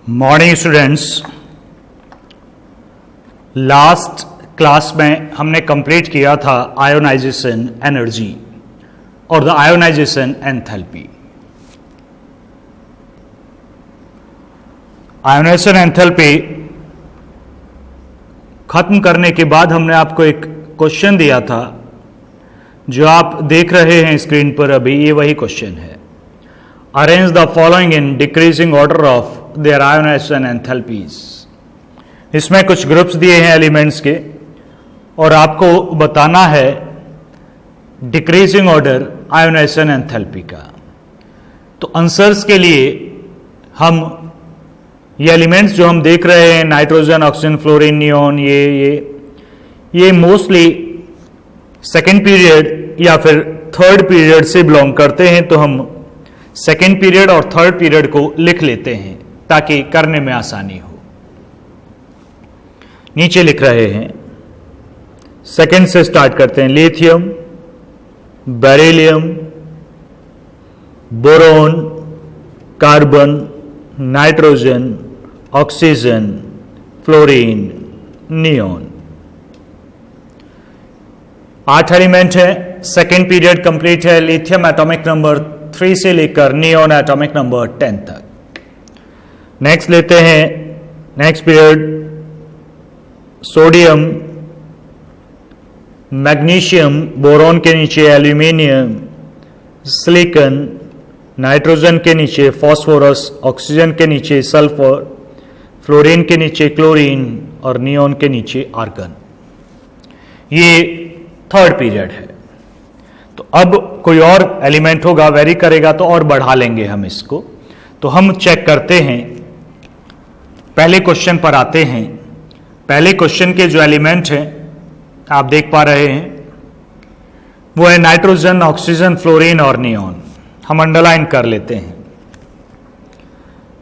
Morning students, last class में हमने complete किया था आयोनाइजेशन एनर्जी और the ionisation enthalpy. Ionisation enthalpy खत्म करने के बाद हमने आपको एक क्वेश्चन दिया था जो आप देख रहे हैं स्क्रीन पर अभी। ये वही क्वेश्चन है। Arrange the following in decreasing order of their ionisation enthalpies. इसमें कुछ ग्रुप्स दिए हैं एलिमेंट्स के और आपको बताना है डिक्रीजिंग ऑर्डर आयोनाइजेशन एंथैल्पी का। तो आंसर्स के लिए हम ये एलिमेंट्स जो हम देख रहे हैं, नाइट्रोजन, ऑक्सीजन, फ्लोरीन, नियोन, ये मोस्टली सेकेंड पीरियड या फिर थर्ड पीरियड से बिलोंग करते हैं। तो हम सेकेंड पीरियड और थर्ड पीरियड को लिख लेते हैं ताकि करने में आसानी हो। नीचे लिख रहे हैं, सेकेंड से स्टार्ट करते हैं। Lithium, beryllium, boron, carbon, nitrogen, oxygen, fluorine, neon. 8 element है। सेकेंड पीरियड कंप्लीट है। लिथियम एटॉमिक नंबर 3 से लेकर नियोन एटॉमिक नंबर 10 तक। नेक्स्ट लेते हैं next period, sodium, magnesium, boron के नीचे एल्यूमिनियम, सिलिकॉन, नाइट्रोजन के नीचे फास्फोरस, ऑक्सीजन के नीचे सल्फर, फ्लोरीन के नीचे क्लोरीन और नियोन के नीचे आर्गन। ये थर्ड पीरियड है। तो अब कोई और एलिमेंट होगा, वेरी करेगा तो और बढ़ा लेंगे हम इसको। तो हम चेक करते हैं, पहले क्वेश्चन पर आते हैं। पहले क्वेश्चन के जो एलिमेंट हैं आप देख पा रहे हैं वो है नाइट्रोजन, ऑक्सीजन, फ्लोरीन और नियोन। हम अंडरलाइन कर लेते हैं।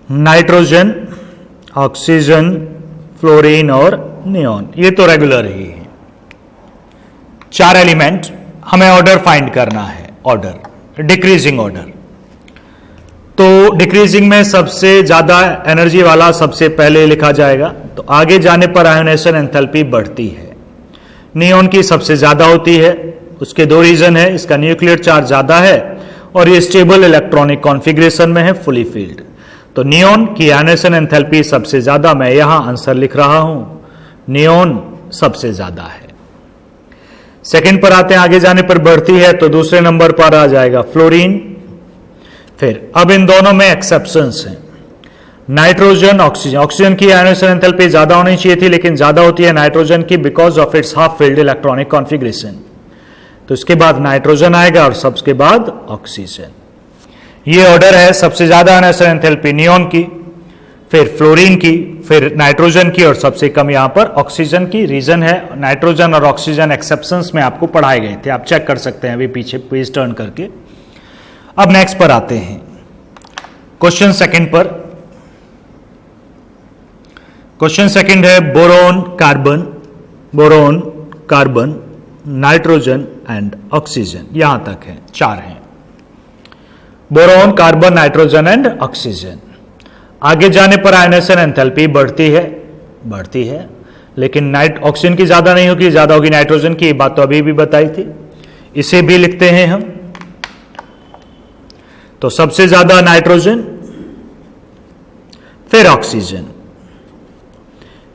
नाइट्रोजन, ऑक्सीजन, फ्लोरीन और नियोन, ये तो रेगुलर ही है। 4 एलिमेंट, हमें ऑर्डर फाइंड करना है। Order, decreasing order. तो डिक्रीजिंग में सबसे ज्यादा एनर्जी वाला सबसे पहले लिखा जाएगा। तो आगे जाने पर आयोनाइजेशन एंथैल्पी बढ़ती है। नियोन की सबसे ज्यादा होती है। उसके 2 रीजन है, इसका न्यूक्लियर चार्ज ज्यादा है और ये स्टेबल इलेक्ट्रॉनिक कॉन्फ़िगरेशन में है, फुली फील्ड। तो नियोन की आयोनाइजेशन एंथैल्पी सबसे ज्यादा, मैं यहां आंसर लिख रहा हूं, नियोन सबसे ज्यादा है। सेकंड पर आते हैं, आगे जाने पर बढ़ती है तो दूसरे नंबर पर आ जाएगा फ्लोरीन। फिर अब इन दोनों में एक्सेप्शंस हैं। Nitrogen, oxygen. ऑक्सीजन की आयोनाइजेशन एंथैल्पी ज्यादा होनी चाहिए थी लेकिन ज्यादा होती है नाइट्रोजन की because of its half field electronic configuration. तो इसके बाद नाइट्रोजन आएगा और सबके बाद ऑक्सीजन। ये ऑर्डर है। सबसे ज्यादा आयोनाइजेशन एंथैल्पी नियोन की, फिर फ्लोरीन की, फिर नाइट्रोजन की और सबसे कम यहां पर ऑक्सीजन की। रीजन है नाइट्रोजन और ऑक्सीजन एक्सेप्शंस में आपको पढ़ाए गए थे, आप चेक कर सकते हैं अभी पीछे पेज टर्न करके। अब नेक्स्ट पर आते हैं, क्वेश्चन सेकंड पर। क्वेश्चन सेकंड है boron, carbon, boron, carbon, nitrogen and oxygen. यहां तक है, 4 हैं। Boron, carbon, nitrogen and oxygen. आगे जाने पर आयोनाइजेशन एंथैल्पी बढ़ती है लेकिन ऑक्सीजन की ज्यादा नहीं होगी, ज्यादा होगी नाइट्रोजन की। ये बात तो अभी भी बताई थी। इसे भी लिखते हैं हम। तो सबसे ज्यादा नाइट्रोजन, फिर ऑक्सीजन।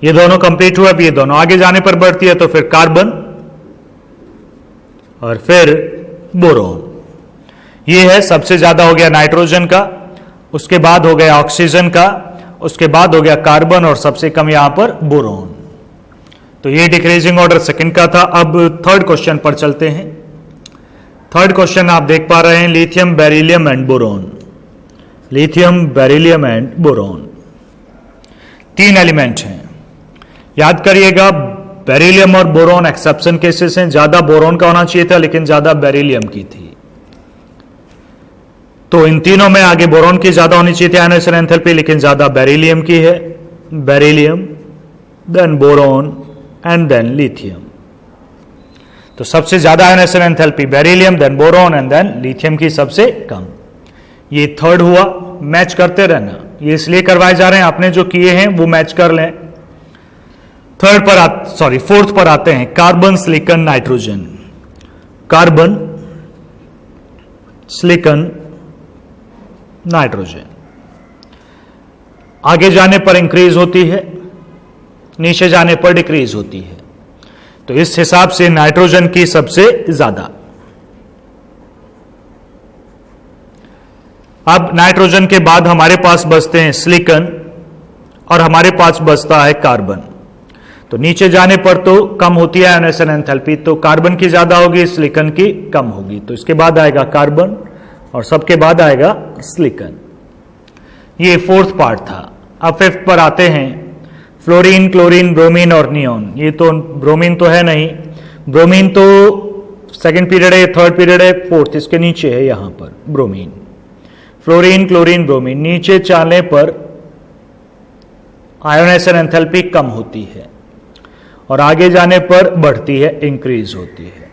ये दोनों कंप्लीट हुआ। अब ये दोनों आगे जाने पर बढ़ती है तो फिर कार्बन और फिर बोरोन। ये है सबसे ज्यादा हो गया नाइट्रोजन का, उसके बाद हो गया ऑक्सीजन का, उसके बाद हो गया कार्बन और सबसे कम यहां पर बोरोन। तो ये डिक्रीजिंग ऑर्डर सेकंड का था। अब थर्ड क्वेश्चन पर चलते हैं। थर्ड क्वेश्चन आप देख पा रहे हैं, lithium, beryllium and boron. Lithium, beryllium and boron, 3 element हैं। याद करिएगा, बेरिलियम और बोरोन एक्सेप्शन केसेस हैं। ज्यादा बोरोन का होना चाहिए था लेकिन ज्यादा बेरिलियम की थी। तो इन तीनों में आगे बोरोन की ज्यादा होनी चाहिए थी आयोनाइजेशन एंथैल्पी, लेकिन ज्यादा बेरिलियम की है। Beryllium, then boron and then lithium. तो सबसे ज्यादा ionisation enthalpy beryllium, then boron and then lithium की सबसे कम। ये थर्ड हुआ। मैच करते रहना, ये इसलिए करवाए जा रहे हैं, आपने जो किए हैं वो मैच कर लें। फोर्थ पर आते हैं, carbon, silicon, nitrogen. Carbon, silicon, nitrogen आगे जाने पर इंक्रीज होती है, नीचे जाने पर डिक्रीज होती है। तो इस हिसाब से नाइट्रोजन की सबसे ज्यादा। अब नाइट्रोजन के बाद हमारे पास बचते हैं सिलिकॉन और हमारे पास बचता है कार्बन। तो नीचे जाने पर तो कम होती है आयोनाइजेशन एंथैल्पी, तो कार्बन की ज्यादा होगी, सिलिकॉन की कम होगी। तो इसके बाद आएगा कार्बन और सबके बाद आएगा सिलिकॉन। ये फोर्थ पार्ट था। अब फिफ्थ पर आते हैं, फ्लोरीन, क्लोरीन, ब्रोमीन और नियोन। ये तो ब्रोमीन तो है नहीं, ब्रोमीन तो सेकंड पीरियड है, थर्ड पीरियड है, फोर्थ इसके नीचे है यहां पर ब्रोमीन। फ्लोरीन, क्लोरीन, ब्रोमीन नीचे जाने पर आयोनाइजेशन एंथैल्पी कम होती है और आगे जाने पर बढ़ती है, इंक्रीज होती है।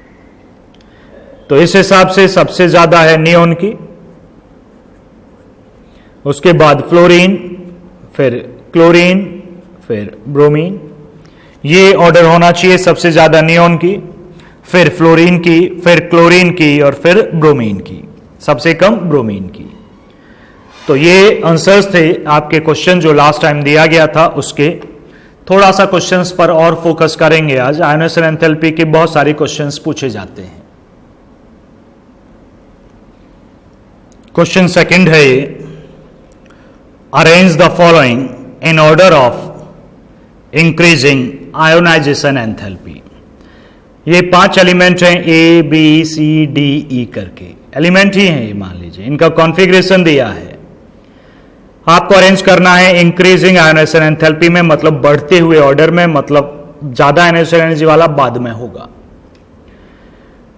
तो इस हिसाब से सबसे ज्यादा है नियोन की, उसके बाद फ्लोरीन, फिर क्लोरीन, फिर ब्रोमीन। ये ऑर्डर होना चाहिए, सबसे ज्यादा नियोन की, फिर फ्लोरीन की, फिर क्लोरीन की और फिर ब्रोमीन की, सबसे कम ब्रोमीन की। तो ये आंसर्स थे आपके क्वेश्चन जो लास्ट टाइम दिया गया था उसके। थोड़ा सा क्वेश्चंस पर और फोकस करेंगे आज। आयोनाइजेशन एंथैल्पी के बहुत सारे क्वेश्चंस पूछे जाते हैं। क्वेश्चन सेकंड है, arrange the following in order of increasing ionisation enthalpy. ये 5 एलिमेंट हैं, A B C D E करके एलिमेंट ही हैं ये, मान लीजिए इनका कॉन्फ़िगरेशन दिया है। आपको अरेंज करना है इंक्रीजिंग आयोनाइजेशन एंथैल्पी में, मतलब बढ़ते हुए ऑर्डर में, मतलब ज्यादा आयोनाइजेशन एनर्जी वाला बाद में होगा।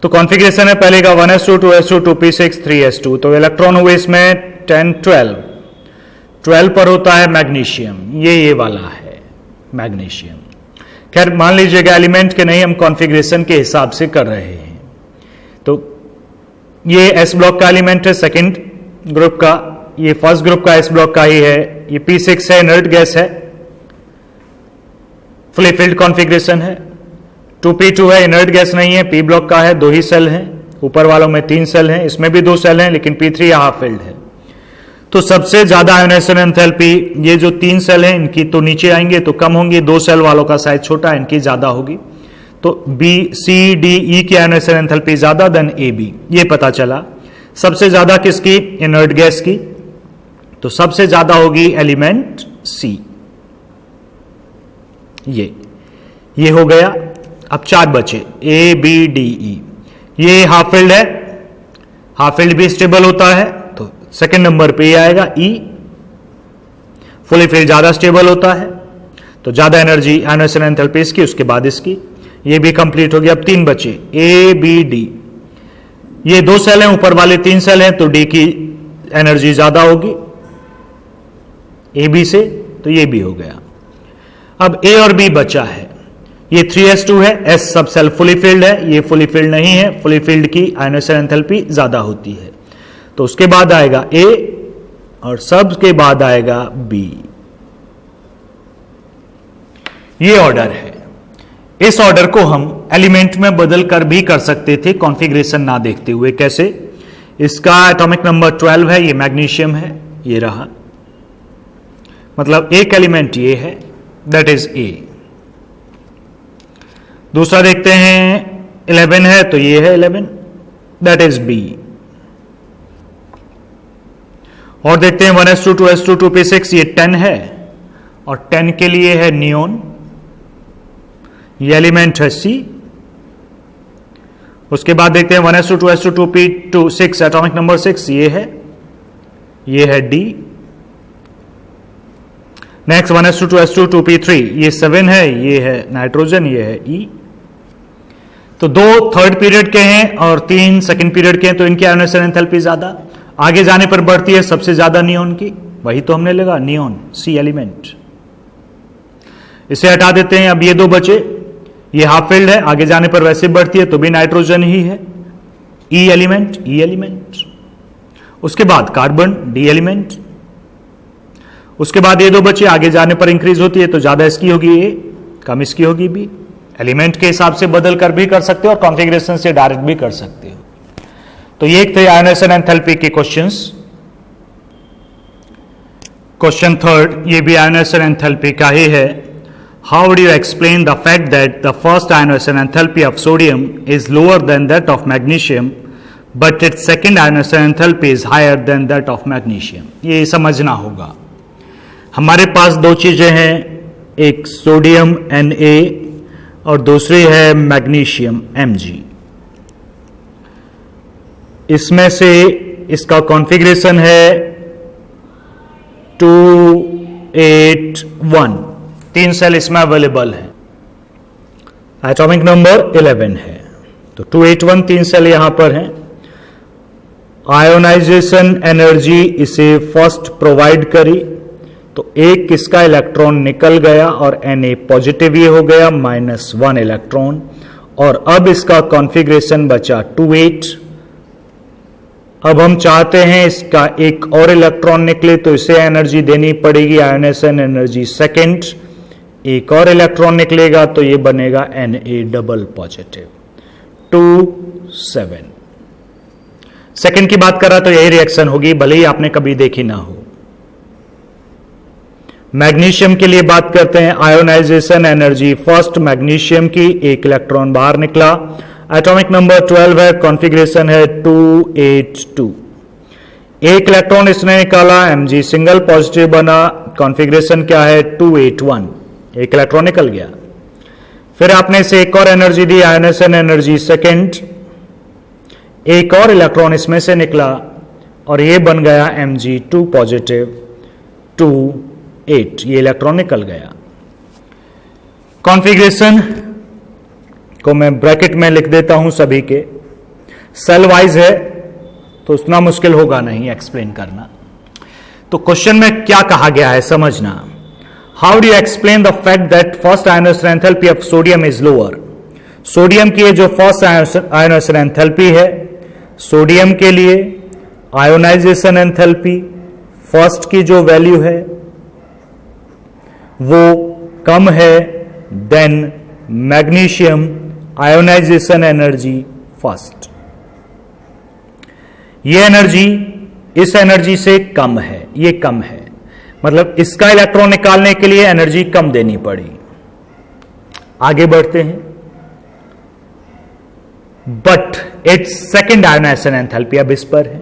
तो कॉन्फ़िगरेशन है पहले का 1s2 2s2 2p6 3s2। तो इलेक्ट्रॉन हुए इसमें 10 12 12 पर होता है मैग्नीशियम, ये वाला है मैग्नीशियम। खैर मान लीजिएगा एलिमेंट के नहीं, हम कॉन्फ़िगरेशन के हिसाब से कर रहे हैं। तो ये एस ब्लॉक का एलिमेंट है, सेकंड ग्रुप का। ये फर्स्ट ग्रुप का एस ब्लॉक का ही है। ये p6 है, इनर्ट गैस है, फुली फिल्ड कॉन्फ़िगरेशन है। 2p2 है, इनर्ट गैस नहीं है, p ब्लॉक का है, 2 ही सेल हैं, ऊपर वालों में 3 सेल हैं, इसमें भी 2 सेल हैं, लेकिन p3 हाफ फिल्ड है। तो सबसे ज्यादा आयोनाइजेशन एंथैल्पी ये जो 3 सेल हैं इनकी तो नीचे आएंगे तो कम होंगी, 2 सेल वालों का साइज छोटा है, इनकी ज्यादा होगी। तो बी सी डी ई की आयोनाइजेशन एंथैल्पी ज्यादा देन ए बी, ये पता चला। सबसे ज्यादा किसकी? इनर्ट गैस की। तो सबसे ज्यादा होगी एलिमेंट सी। ये हो गया। अब 4 बचे, ए बी डी ई। ये हाफ फिल्ड है, हाफ फिल्ड भी स्टेबल होता है, तो सेकंड नंबर पे ये आएगा ई। फुली फिल्ड ज्यादा स्टेबल होता है, तो ज्यादा एनर्जी आयोनाइजेशन एंथैल्पी इसकी, उसके बाद इसकी। ये भी कंप्लीट हो गया। अब 3 बचे, ए बी डी। ये 2 सेल हैं, ऊपर वाले 3 सेल हैं, तो डी की एनर्जी ज्यादा होगी ए बी से, तो ये भी हो गया। अब ए और बी बचा है। ये 3s2 है, एस सब सेल फुली फिल्ड है, ये फुली फिल्ड नहीं है, फुली फिल्ड की आयोनाइजेशन एंथैल्पी ज्यादा होती है। तो उसके बाद आएगा ए और सबके बाद आएगा बी। ये ऑर्डर है। इस ऑर्डर को हम एलिमेंट में बदल कर भी कर सकते थे, कॉन्फ़िगरेशन ना देखते हुए। कैसे? इसका एटॉमिक नंबर 12 है, ये मैग्नीशियम है, ये रहा, मतलब एक एलिमेंट ये है, दैट इज ए। दूसरा देखते हैं 11 है, तो ये है 11, दैट इज बी। और देखते हैं 1s2 2s2 2p6, ये 10 है और 10 के लिए है नियोन, ये एलिमेंट है सी। उसके बाद देखते हैं 1s2 2s2 2p6 atomic number 6, ये है D. Next 1s2 2s2 2p3, ये 7 है, ये है नाइट्रोजन, ये है ई। तो 2 थर्ड पीरियड के हैं और 3 सेकंड पीरियड के हैं, तो इनकी आयोनाइजेशन एंथैल्पी ज्यादा। आगे जाने पर बढ़ती है सबसे ज्यादा नियोन की, वही तो हमने लगा नियोन, सी एलिमेंट। इसे हटा देते हैं। अब ये 2 बचे, ये हाफ फिल्ड है, आगे जाने पर वैसे बढ़ती है, तो भी नाइट्रोजन ही है, ई एलिमेंट। उसके बाद कार्बन, डी एलिमेंट। उसके बाद ये दो बचे, आगे जाने पर इंक्रीज होती है तो ज्यादा इसकी होगी ए, कम इसकी होगी बी। एलिमेंट के हिसाब से बदल कर भी कर सकते हो और कॉन्फ़िगरेशन से डायरेक्ट भी कर सकते हो। तो ये एक थे आयोनाइजेशन एंथैल्पी के क्वेश्चंस। क्वेश्चन थर्ड, ये भी आयोनाइजेशन एंथैल्पी का ही है। How would you explain the fact that the first ionisation enthalpy of sodium is lower than that of magnesium but its second ionisation enthalpy is higher than that of magnesium. ये समझना होगा। हमारे पास दो चीजें हैं, एक सोडियम Na और दूसरी है मैग्नीशियम Mg। इसमें से इसका कॉन्फ़िगरेशन है 281, 3 सेल इसमें अवेलेबल है, एटॉमिक नंबर 11 है। तो 281 3 सेल यहां पर हैं। आयोनाइजेशन एनर्जी इसे फर्स्ट प्रोवाइड करी तो एक इसका इलेक्ट्रॉन निकल गया और Na पॉजिटिव ये हो गया, -1 इलेक्ट्रॉन। और अब इसका कॉन्फ़िगरेशन बचा 28। अब हम चाहते हैं इसका एक और इलेक्ट्रॉन निकले तो इसे एनर्जी देनी पड़ेगी, आयोनाइजेशन एनर्जी सेकेंड। एक और इलेक्ट्रॉन निकलेगा तो ये बनेगा Na डबल पॉजिटिव, 27। सेकेंड की बात कर रहा तो यही रिएक्शन होगी, भले ही आपने कभी देखी ना हो। मैग्नीशियम के लिए बात करते हैं। आयोनाइजेशन एनर्जी फर्स्ट मैग्नीशियम की, एक इलेक्ट्रॉन बाहर निकला, एटॉमिक नंबर 12 है, कॉन्फ़िगरेशन है 282। एक इलेक्ट्रॉन इसने निकाला, Mg सिंगल पॉजिटिव बना, कॉन्फ़िगरेशन क्या है 281, एक इलेक्ट्रॉन निकल गया। फिर आपने इसे एक और एनर्जी दी, आयोनाइजेशन एनर्जी सेकेंड, एक और इलेक्ट्रॉन इसमें से निकला और ये बन गया Mg2 पॉजिटिव 28, ये इलेक्ट्रॉन निकल गया। कॉन्फ़िगरेशन को मैं ब्रैकेट में लिख देता हूं सभी के, सेल वाइज है तो उतना मुश्किल होगा नहीं एक्सप्लेन करना। तो क्वेश्चन में क्या कहा गया है समझना। How do you explain the fact that first ionisation enthalpy of sodium is lower. Sodium की जो फर्स्ट आयोनाइजेशन एंथैल्पी है, सोडियम के लिए आयोनाइजेशन एंथैल्पी फर्स्ट की जो वैल्यू है वो कम है than magnesium ionisation energy first. ये एनर्जी इस एनर्जी से कम है, ये कम है, मतलब इसका इलेक्ट्रॉन निकालने के लिए एनर्जी कम देनी पड़ी। आगे बढ़ते हैं। But its second ionisation enthalpy अब इस पर है,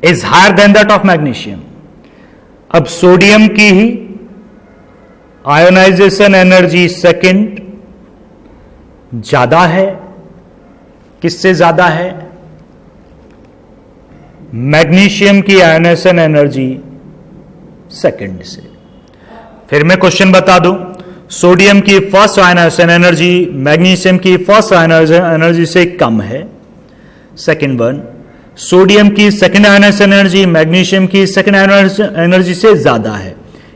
is higher than that of magnesium. अब सोडियम की ही आयोनाइजेशन एनर्जी सेकेंड ज्यादा है, किससे ज्यादा है? मैग्नीशियम की आयोनाइजेशन एनर्जी सेकेंड से। फिर मैं क्वेश्चन बता दूं, सोडियम की फर्स्ट आयोनाइजेशन एनर्जी मैग्नीशियम की फर्स्ट आयोनाइजेशन एनर्जी से कम है, सेकेंड वन। सोडियम की सेकेंड आयोनाइजेशन एनर्जी मैग्नीशियम की सेकेंड आयोनाइजेशन एनर्जी से ज्यादा है,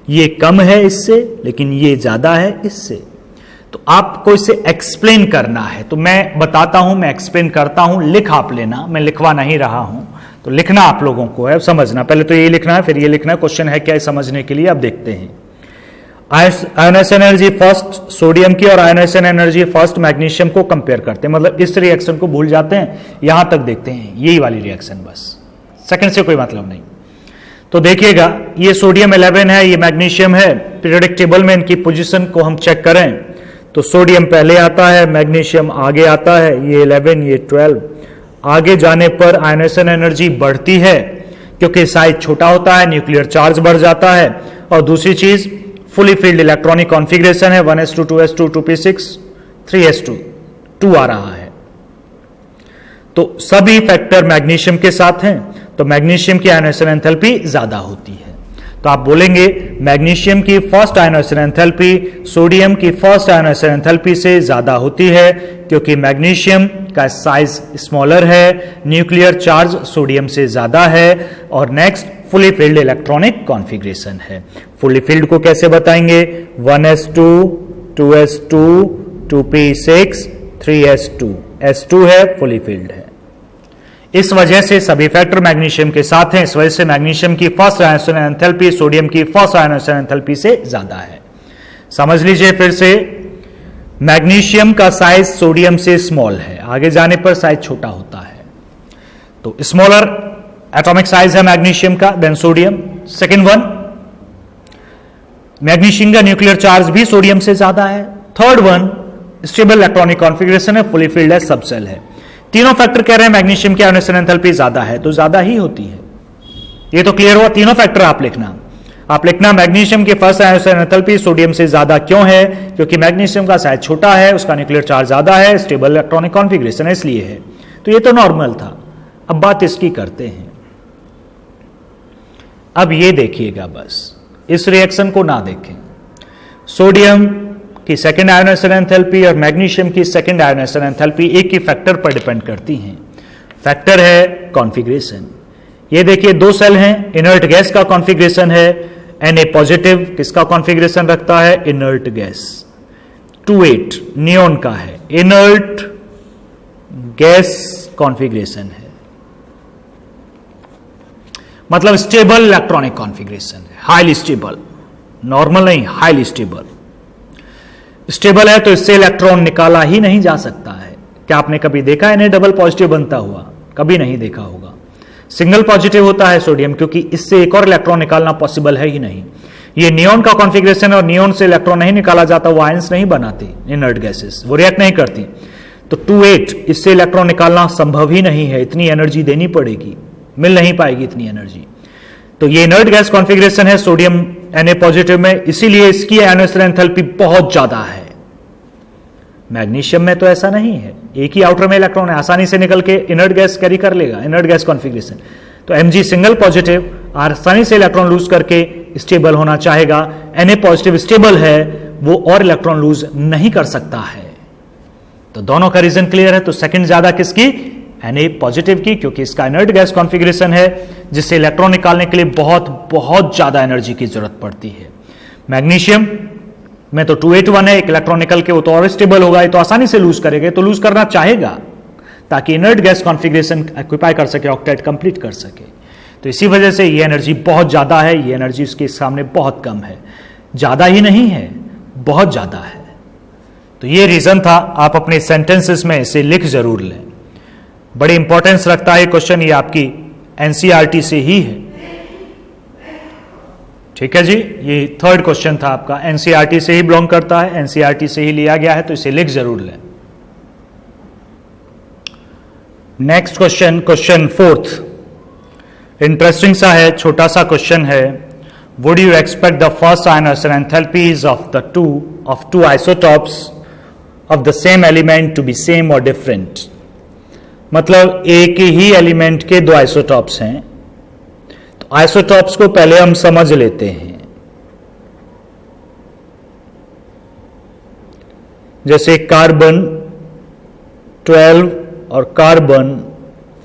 ये कम है इससे लेकिन ये ज्यादा है इससे। तो आपको इसे एक्सप्लेन करना है, तो मैं बताता हूं, मैं एक्सप्लेन करता हूं, लिख आप लेना, मैं लिखवा नहीं रहा हूं, तो लिखना आप लोगों को है, समझना। पहले तो ये लिखना है फिर ये लिखना है, क्वेश्चन है क्या समझने के लिए। अब देखते हैं। आयोनाइजेशन एनर्जी फर्स्ट सोडियम की और आयोनाइजेशन एनर्जी फर्स्ट मैग्नीशियम को कंपेयर करते हैं, मतलब इस रिएक्शन को भूल जाते हैं, यहां तक देखते हैं, यही वाली रिएक्शन, बस सेकंड से कोई मतलब नहीं। तो देखिएगा, ये सोडियम 11 है, ये मैग्नीशियम है। पीरियोडिक टेबल में इनकी पोजीशन को हम चेक करें तो सोडियम पहले आता है, मैग्नीशियम आगे आता है, ये 11 ये 12। आगे जाने पर आयोनाइजेशन एनर्जी बढ़ती है क्योंकि साइज छोटा होता है, न्यूक्लियर चार्ज बढ़ जाता है। और दूसरी चीज फुली फील्ड इलेक्ट्रॉनिक कॉन्फ़िगरेशन है, 1s2 2s2 2p6 3s2 2 आ रहा है। तो सभी फैक्टर मैग्नीशियम के साथ हैं, तो मैग्नीशियम की आयोनाइजेशन एंथैल्पी ज्यादा होती है। तो आप बोलेंगे मैग्नीशियम की फर्स्ट आयोनाइजेशन एंथैल्पी सोडियम की फर्स्ट आयोनाइजेशन एंथैल्पी से ज्यादा होती है क्योंकि मैग्नीशियम का साइज स्मॉलर है, न्यूक्लियर चार्ज सोडियम से ज्यादा है, और next fully field electronic configuration है। फुली फील्ड को कैसे बताएंगे? 1s2 2s2 2p6 3s2, s2 है, फुली फील्ड है। इस वजह से सभी फैक्टर मैग्नीशियम के साथ हैं। इस वजह से मैग्नीशियम की फर्स्ट आयोनाइजेशन एंथैल्पी सोडियम की फर्स्ट आयोनाइजेशन एंथैल्पी से ज्यादा है। समझ लीजिए फिर से, मैग्नीशियम का साइज सोडियम से स्मॉल है, आगे जाने पर साइज छोटा होता है। तो स्मॉलर एटॉमिक साइज है मैग्नीशियम का than sodium. Second one, magnesium का न्यूक्लियर चार्ज भी सोडियम से ज्यादा है। Third one, stable electronic configuration है, फुली फिल्ड है, सब सेल है। तीनों फैक्टर कह रहे हैं मैग्नीशियम की आयोनाइजेशन एंथैल्पी ज्यादा है, तो ज्यादा ही होती है। ये तो क्लियर हुआ। तीनों फैक्टर आप लिखना मैग्नीशियम की फर्स्ट आयोनाइजेशन एंथैल्पी सोडियम से ज्यादा क्यों है? क्योंकि मैग्नीशियम का साइज छोटा है, उसका न्यूक्लियर चार्ज ज्यादा है, स्टेबल इलेक्ट्रॉनिक कॉन्फ़िगरेशन है, इसलिए है। तो ये तो नॉर्मल था। अब बात इसकी करते हैं। अब ये देखिएगा, बस इस रिएक्शन को ना देखें। सोडियम की सेकेंड आयोनाइजेशन एंथैल्पी और मैग्नीशियम की सेकेंड आयोनाइजेशन एंथैल्पी एक ही फैक्टर पर डिपेंड करती हैं। फैक्टर है कॉन्फ़िगरेशन। ये देखिए, दो सेल हैं, इनर्ट गैस का कॉन्फ़िगरेशन है Na पॉजिटिव, किसका कॉन्फ़िगरेशन रखता है? Inert gas. 2,8 नियोन का है, इनर्ट गैस कॉन्फ़िगरेशन है, मतलब स्टेबल इलेक्ट्रॉनिक कॉन्फ़िगरेशन है, हाईली स्टेबल, नॉर्मल नहीं, हाईली स्टेबल। स्टेबल है तो इससे इलेक्ट्रॉन निकाला ही नहीं जा सकता है। क्या आपने कभी देखा है Na डबल पॉजिटिव बनता हुआ? कभी नहीं देखा होगा। सिंगल पॉजिटिव होता है सोडियम, क्योंकि इससे एक और इलेक्ट्रॉन निकालना पॉसिबल है ही नहीं। ये नियोन का कॉन्फ़िगरेशन है और नियोन से इलेक्ट्रॉन नहीं निकाला जाता, वो आयंस नहीं बनाती इनर्ट गैसेस, वो रिएक्ट नहीं करती। तो 2,8 इससे इलेक्ट्रॉन निकालना संभव ही नहीं है, इतनी एनर्जी देनी पड़ेगी, मिल नहीं पाएगी इतनी एनर्जी। तो ये इनर्ट गैस कॉन्फ़िगरेशन है सोडियम Na पॉजिटिव में, इसीलिए इसकी आयोनाइजेशन एंथैल्पी बहुत ज्यादा है। मैग्नीशियम में तो ऐसा नहीं है, एक ही आउटर में इलेक्ट्रॉन है, आसानी से निकल के इनर्ट गैस कैरी कर लेगा, इनर्ट गैस कॉन्फ़िगरेशन। तो Mg सिंगल पॉजिटिव आसानी से इलेक्ट्रॉन लूज करके स्टेबल होना चाहेगा, Na पॉजिटिव स्टेबल है, वो और इलेक्ट्रॉन लूज नहीं कर सकता है। तो दोनों का रीजन क्लियर है। तो सेकंड ज्यादा किसकी? Na पॉजिटिव की, क्योंकि इसका इनर्ट गैस कॉन्फ़िगरेशन है जिससे इलेक्ट्रॉन निकालने के लिए बहुत बहुत ज्यादा एनर्जी की जरूरत पड़ती है। मैग्नीशियम में तो 2,8 है, एक इलेक्ट्रॉन निकल के वो तो और स्टेबल होगा, ये तो आसानी से लूज करेगा, तो लूज करना चाहेगा ताकि इनर्ट गैस कॉन्फ़िगरेशन ऑक्यूपाई कर सके, ऑक्टेट कंप्लीट कर सके। तो इसी वजह से ये एनर्जी बहुत ज्यादा है, ये एनर्जी उसके सामने बहुत कम है। ज्यादा ही नहीं है, बहुत ज्यादा है। तो ये रीजन था। आप अपने सेंटेंसेस में इसे लिख जरूर लें, बड़ी इंपॉर्टेंस रखता है क्वेश्चन, ये आपकी एनसीईआरटी से ही है। ठीक है जी, ये थर्ड क्वेश्चन था आपका, एनसीईआरटी से ही बिलोंग करता है, एनसीईआरटी से ही लिया गया है, तो इसे लिख जरूर लें। Next question, question fourth, interesting सा है, छोटा सा क्वेश्चन है। Would you expect the first ionisation enthalpies of two isotopes of the same element to be same और डिफरेंट? मतलब एक ही एलिमेंट के दो आइसोटॉप्स हैं, तो आइसोटॉप्स को पहले हम समझ लेते हैं। जैसे कार्बन 12 और कार्बन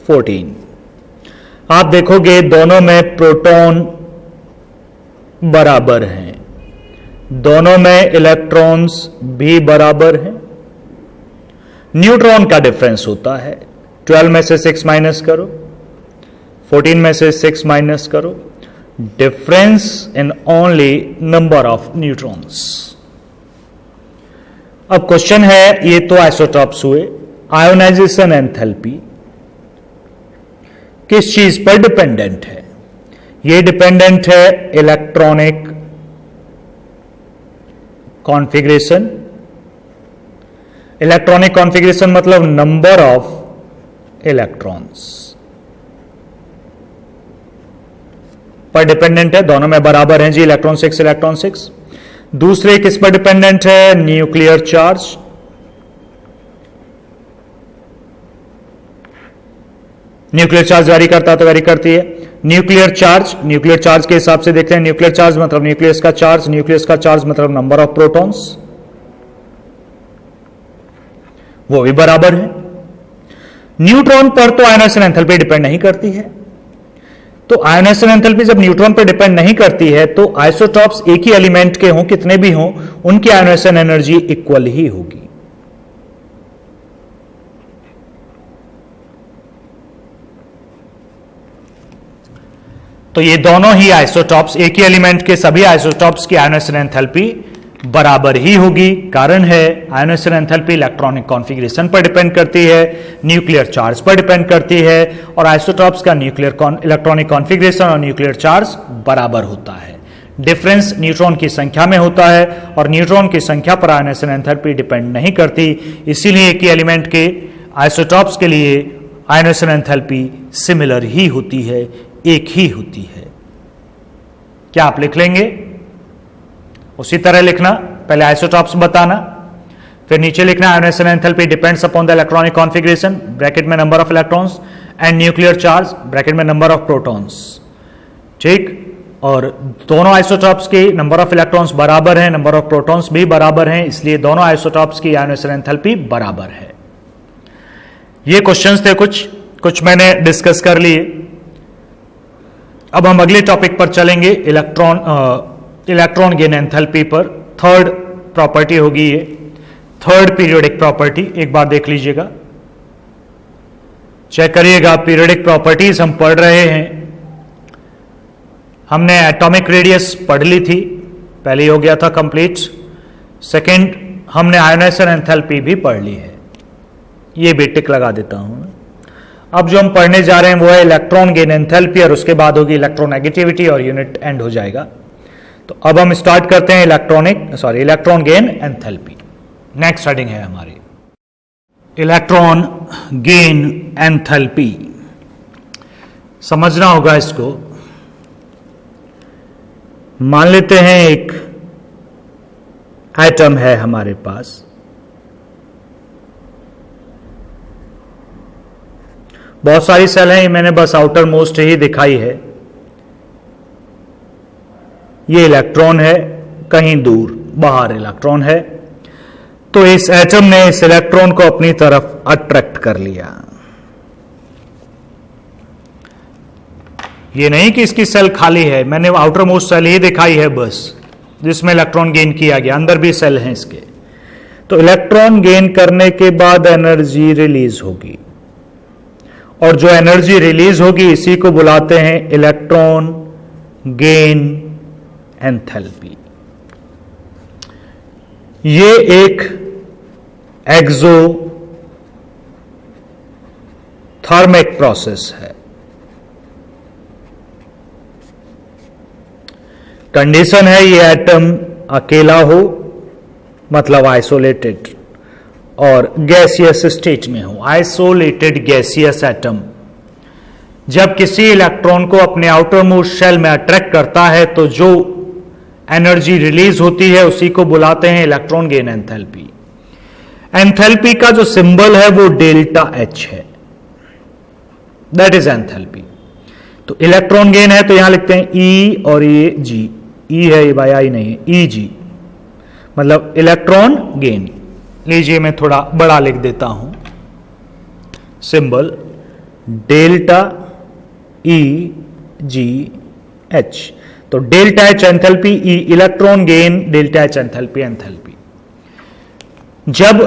14, आप देखोगे दोनों में प्रोटॉन बराबर हैं, दोनों में इलेक्ट्रॉन्स भी बराबर हैं। न्यूट्रॉन का डिफरेंस होता है, 12 में से 6 माइनस करो, 14 में से 6 माइनस करो, difference in only number of neutrons. अब क्वेश्चन है, ये तो आइसोटॉप्स हुए, आयोनाइजेशन एंथैल्पी किस चीज पर डिपेंडेंट है? ये डिपेंडेंट है इलेक्ट्रॉनिक कॉन्फ़िगरेशन। इलेक्ट्रॉनिक कॉन्फ़िगरेशन मतलब नंबर ऑफ इलेक्ट्रॉन्स पर डिपेंडेंट है, दोनों में बराबर हैं जी, इलेक्ट्रॉन 6 इलेक्ट्रॉन 6। दूसरे किस पर डिपेंडेंट है? Nuclear charge. Nuclear charge very करता है तो वेरी करती है। न्यूक्लियर चार्ज के हिसाब से देखते हैं, न्यूक्लियर चार्ज मतलब न्यूक्लियस का चार्ज मतलब नंबर ऑफ प्रोटॉन्स, वो भी बराबर है। न्यूट्रॉन पर तो आयोनाइजेशन एंथैल्पी डिपेंड नहीं करती है, तो आयोनाइजेशन एंथैल्पी जब न्यूट्रॉन पर डिपेंड नहीं करती है तो आइसोटॉप्स एक ही एलिमेंट के हों, कितने भी हों, उनकी आयोनाइजेशन एनर्जी इक्वल ही होगी। तो ये दोनों ही आइसोटॉप्स, एक ही एलिमेंट के सभी आइसोटॉप्स की आयोनाइजेशन एंथैल्पी बराबर ही होगी। कारण है आयोनाइजेशन एंथैल्पी इलेक्ट्रॉनिक कॉन्फ़िगरेशन पर डिपेंड करती है, न्यूक्लियर चार्ज पर डिपेंड करती है, और आइसोटॉप्स का न्यूक्लियर इलेक्ट्रॉनिक कॉन्फ़िगरेशन और न्यूक्लियर चार्ज बराबर होता है। डिफरेंस न्यूट्रॉन की संख्या में होता है और न्यूट्रॉन की संख्या पर आयोनाइजेशन एंथैल्पी डिपेंड नहीं करती। इसीलिए एक ही एलिमेंट के आइसोटॉप्स के लिए आयोनाइजेशन एंथैल्पी सिमिलर ही होती है, एक ही होती है। क्या आप लिख लेंगे? उसी तरह लिखना, पहले आइसोटॉप्स बताना, फिर नीचे लिखना ionisation enthalpy depends upon the electronic configuration bracket में number of electrons and nuclear charge bracket में नंबर ऑफ प्रोटॉन्स। ठीक, और दोनों आइसोटॉप्स के नंबर ऑफ इलेक्ट्रॉन्स बराबर हैं, नंबर ऑफ प्रोटॉन्स भी बराबर हैं, इसलिए दोनों आइसोटॉप्स की आयोनाइजेशन एंथैल्पी बराबर है। ये क्वेश्चंस थे, कुछ मैंने डिस्कस कर लिए। अब हम अगले टॉपिक पर चलेंगे, इलेक्ट्रॉन गेन एंथैल्पी पर। थर्ड प्रॉपर्टी होगी ये, थर्ड पीरियोडिक प्रॉपर्टी। एक बार देख लीजिएगा, चेक करिएगा, पीरियोडिक प्रॉपर्टीज हम पढ़ रहे हैं। हमने एटॉमिक रेडियस पढ़ ली थी, पहले हो गया था कंप्लीट। सेकंड, हमने आयोनाइजेशन एंथैल्पी भी पढ़ ली है, ये भी टिक लगा देता हूं। अब जो हम पढ़ने जा रहे हैं वो है इलेक्ट्रॉन गेन एंथैल्पी, और उसके बाद होगी इलेक्ट्रोनेगेटिविटी और यूनिट एंड हो जाएगा। तो अब हम स्टार्ट करते हैं electron gain enthalpy. Next heading है हमारी इलेक्ट्रॉन गेन एंथैल्पी। समझना होगा इसको। मान लेते हैं एक एटम है हमारे पास, बहुत सारी सेल हैं, मैंने बस आउटर मोस्ट ही दिखाई है। ये इलेक्ट्रॉन है, कहीं दूर बाहर इलेक्ट्रॉन है। तो इस एटम ने इस इलेक्ट्रॉन को अपनी तरफ अट्रैक्ट कर लिया। ये नहीं कि इसकी सेल खाली है, मैंने आउटर मोस्ट सेल ही दिखाई है बस, जिसमें इलेक्ट्रॉन गेन किया गया, अंदर भी सेल हैं इसके। तो इलेक्ट्रॉन गेन करने के बाद एनर्जी रिलीज होगी, और जो एनर्जी रिलीज होगी इसी को बुलाते हैं इलेक्ट्रॉन गेन एंथैल्पी। ये एक एक्सोथर्मिक प्रोसेस है। कंडीशन है ये एटम अकेला हो, मतलब आइसोलेटेड, और गैसियस स्टेट में हो। आइसोलेटेड गैसियस एटम जब किसी इलेक्ट्रॉन को अपने आउटर मोस्ट शेल में अट्रैक्ट करता है तो जो एनर्जी रिलीज होती है उसी को बुलाते हैं इलेक्ट्रॉन गेन एंथैल्पी। एंथैल्पी का जो सिंबल है वो डेल्टा एच है, दैट इज एंथैल्पी। तो इलेक्ट्रॉन गेन है तो यहां लिखते हैं ई, और ये जी, ई है ये, बाय आई नहीं है, ई जी, मतलब इलेक्ट्रॉन गेन। लीजिए मैं थोड़ा बड़ा लिख देता हूं symbol, delta E G H. तो delta H enthalpy, E electron gain, delta H enthalpy. Enthalpy जब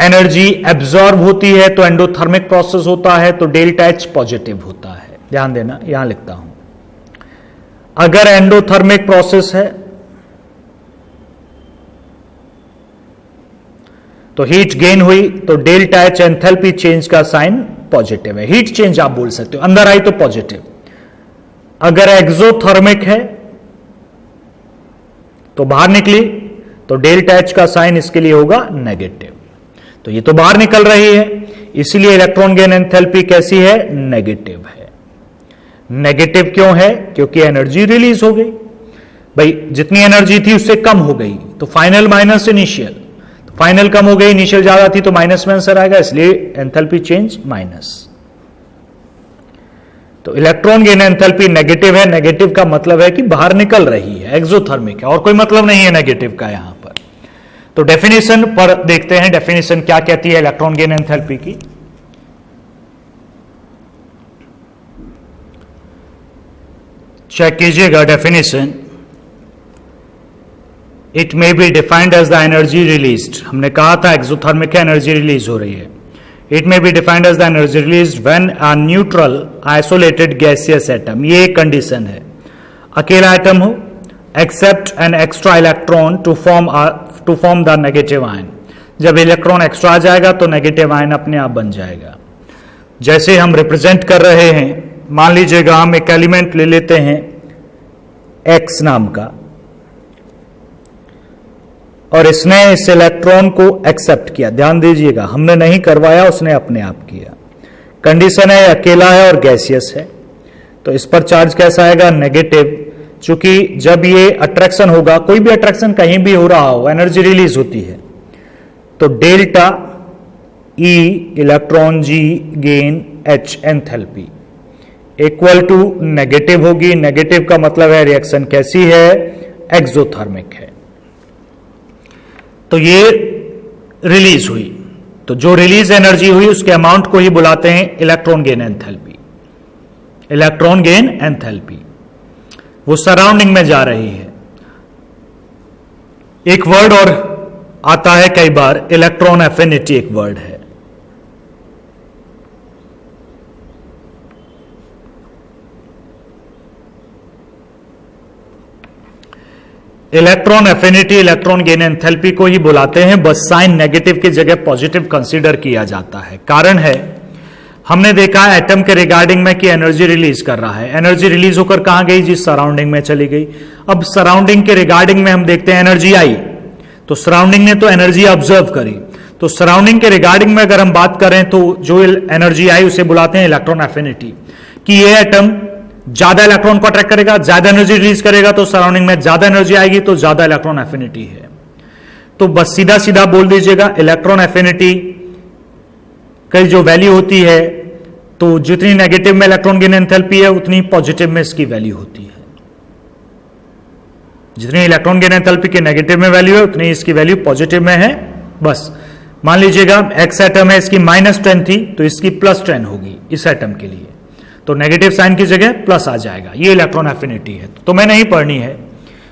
एनर्जी एब्जॉर्ब होती है तो एंडोथर्मिक प्रोसेस होता है, तो डेल्टा एच पॉजिटिव होता है। ध्यान देना, यहां लिखता हूं, अगर एंडोथर्मिक प्रोसेस है तो हीट गेन हुई, तो डेल्टा एच एंथैल्पी चेंज का साइन पॉजिटिव है। हीट चेंज आप बोल सकते हो, अंदर आई तो पॉजिटिव। अगर एक्सोथर्मिक है तो बाहर निकली, तो डेल्टा एच का साइन इसके लिए होगा नेगेटिव। तो ये तो बाहर निकल रही है, इसलिए इलेक्ट्रॉन गेन एंथैल्पी कैसी है? नेगेटिव है। नेगेटिव क्यों है? क्योंकि एनर्जी रिलीज हो गई। भाई जितनी एनर्जी थी उससे कम हो गई, तो फाइनल माइनस इनिशियल, तो फाइनल कम हो गई, इनिशियल ज्यादा थी, तो माइनस में आंसर आएगा, इसलिए एंथैल्पी चेंज माइनस। तो इलेक्ट्रॉन गेन एंथैल्पी नेगेटिव है। नेगेटिव का मतलब है कि बाहर निकल रही है, एक्सोथर्मिक है, और कोई मतलब नहीं है नेगेटिव का यहां पर। तो डेफिनेशन पर देखते हैं, डेफिनेशन क्या कहती है इलेक्ट्रॉन गेन एंथैल्पी की। चेक कीजिएगा definition. It may be defined as the energy released. हमने कहा था एक्सोथर्मिक है, एनर्जी रिलीज हो रही है। It may be defined as the energy release when a neutral isolated gaseous atom, ये एक कंडीशन है, अकेला एटम हो, accept an extra electron to form the negative ion. जब इलेक्ट्रॉन एक्स्ट्रा आ जाएगा तो नेगेटिव आयन अपने आप बन जाएगा। जैसे हम रिप्रेजेंट कर रहे हैं, मान लीजिएगा हम एक एलिमेंट ले लेते हैं एक्स नाम का, और इसने इस इलेक्ट्रॉन को एक्सेप्ट किया। ध्यान दीजिएगा, हमने नहीं करवाया, उसने अपने आप किया। कंडीशन है अकेला है और गैसियस है, तो इस पर चार्ज कैसा आएगा? नेगेटिव। चूंकि जब ये अट्रैक्शन होगा, कोई भी अट्रैक्शन कहीं भी हो रहा हो, एनर्जी रिलीज होती है, तो delta E electron G gain H enthalpy equal to negative होगी। नेगेटिव का मतलब है रिएक्शन कैसी है? एक्सोथर्मिक है। तो ये रिलीज हुई, तो जो रिलीज एनर्जी हुई उसके अमाउंट को ही बुलाते हैं electron gain enthalpy. Electron gain enthalpy वो सराउंडिंग में जा रही है। एक वर्ड और आता है कई बार, इलेक्ट्रॉन एफिनिटी एक वर्ड है। Electron affinity electron gain enthalpy को ही बुलाते हैं, बस साइन नेगेटिव की जगह पॉजिटिव कंसीडर किया जाता है। कारण है, हमने देखा है एटम के रिगार्डिंग में कि एनर्जी रिलीज कर रहा है। एनर्जी रिलीज होकर कहां गई जी? सराउंडिंग में चली गई। अब सराउंडिंग के रिगार्डिंग में हम देखते हैं एनर्जी आई, तो सराउंडिंग ने तो एनर्जी ऑब्जर्व करी। तो सराउंडिंग के रिगार्डिंग में अगर हम बात करें तो जो एनर्जी आई उसे बुलाते हैं इलेक्ट्रॉन एफिनिटी, कि ये एटम ज्यादा इलेक्ट्रॉन को अट्रैक्ट करेगा, ज्यादा एनर्जी रिलीज करेगा, तो सराउंडिंग में ज्यादा एनर्जी आएगी, तो ज्यादा इलेक्ट्रॉन एफिनिटी है। तो बस सीधा सीधा बोल दीजिएगा, इलेक्ट्रॉन एफिनिटी की जो वैल्यू होती है, तो जितनी नेगेटिव में इलेक्ट्रॉन गेन एंथैल्पी है उतनी पॉजिटिव में इसकी वैल्यू होती है। जितनी इलेक्ट्रॉन गेन एंथैल्पी की नेगेटिव में वैल्यू है उतनी इसकी वैल्यू पॉजिटिव में है। बस मान लीजिएगा एक्स एटम है, इसकी -10 थी, तो इसकी +10 होगी इस एटम के लिए, तो नेगेटिव साइन की जगह प्लस आ जाएगा। ये इलेक्ट्रॉन एफिनिटी है। तो तुम्हें नहीं पढ़नी है,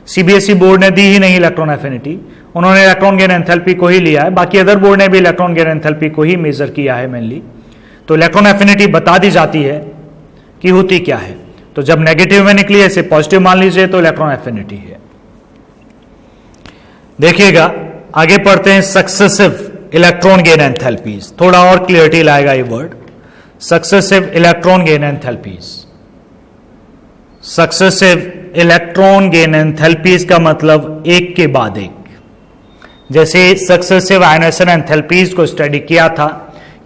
सीबीएसई बोर्ड ने दी ही नहीं इलेक्ट्रॉन एफिनिटी, उन्होंने इलेक्ट्रॉन गेन एंथैल्पी को ही लिया है। बाकी अदर बोर्ड ने भी इलेक्ट्रॉन गेन एंथैल्पी को ही मेजर किया है मेनली। तो इलेक्ट्रॉन एफिनिटी बता दी जाती है कि होती क्या है। तो जब नेगेटिव में निकली, ऐसे पॉजिटिव मान लीजिए, तो इलेक्ट्रॉन एफिनिटी है। देखिएगा आगे पढ़ते हैं सक्सेसिव इलेक्ट्रॉन गेन एंथैल्पीज। थोड़ा और क्लियरिटी लाएगा ये word, successive electron gain enthalpies. Successive electron gain enthalpies का मतलब एक के बाद एक। जैसे सक्सेसिव आयनेशन एंथैल्पीज को स्टडी किया था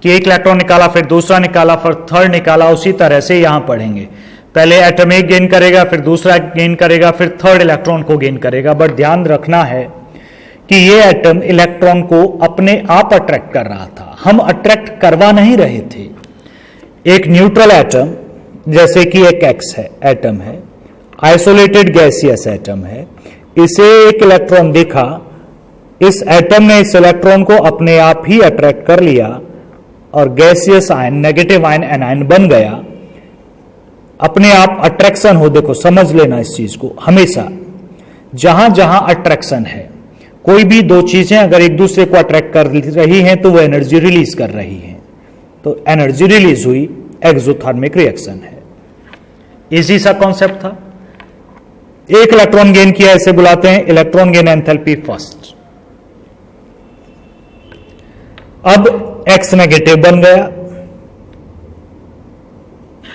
कि एक इलेक्ट्रॉन निकाला, फिर दूसरा निकाला, फिर थर्ड निकाला, उसी तरह से यहां पढ़ेंगे। पहले एटम एक गेन करेगा, फिर दूसरा गेन करेगा, फिर थर्ड इलेक्ट्रॉन को गेन करेगा। बट ध्यान रखना है कि ये एटम इलेक्ट्रॉन को अपने आप अट्रैक्ट कर रहा था, हम अट्रैक्ट करवा नहीं रहे थे। एक न्यूट्रल एटम, जैसे कि एक एक्स है एटम है, आइसोलेटेड गैसियस एटम है, इसे एक इलेक्ट्रॉन दिखा, इस एटम ने इस इलेक्ट्रॉन को अपने आप ही अट्रैक्ट कर लिया और gaseous ion, negative ion anion बन गया। अपने आप अट्रैक्शन हो, देखो समझ लेना इस चीज को, हमेशा जहां जहां अट्रैक्शन है, कोई भी दो चीजें अगर एक दूसरे को अट्रैक्ट कर रही हैं तो वो एनर्जी रिलीज कर रही हैं। तो एनर्जी रिलीज हुई, एक्सोथर्मिक रिएक्शन है। इजी सा कॉन्सेप्ट था। एक इलेक्ट्रॉन गेन किया, इसे बुलाते हैं इलेक्ट्रॉन गेन एंथैल्पी फर्स्ट। अब एक्स नेगेटिव बन गया,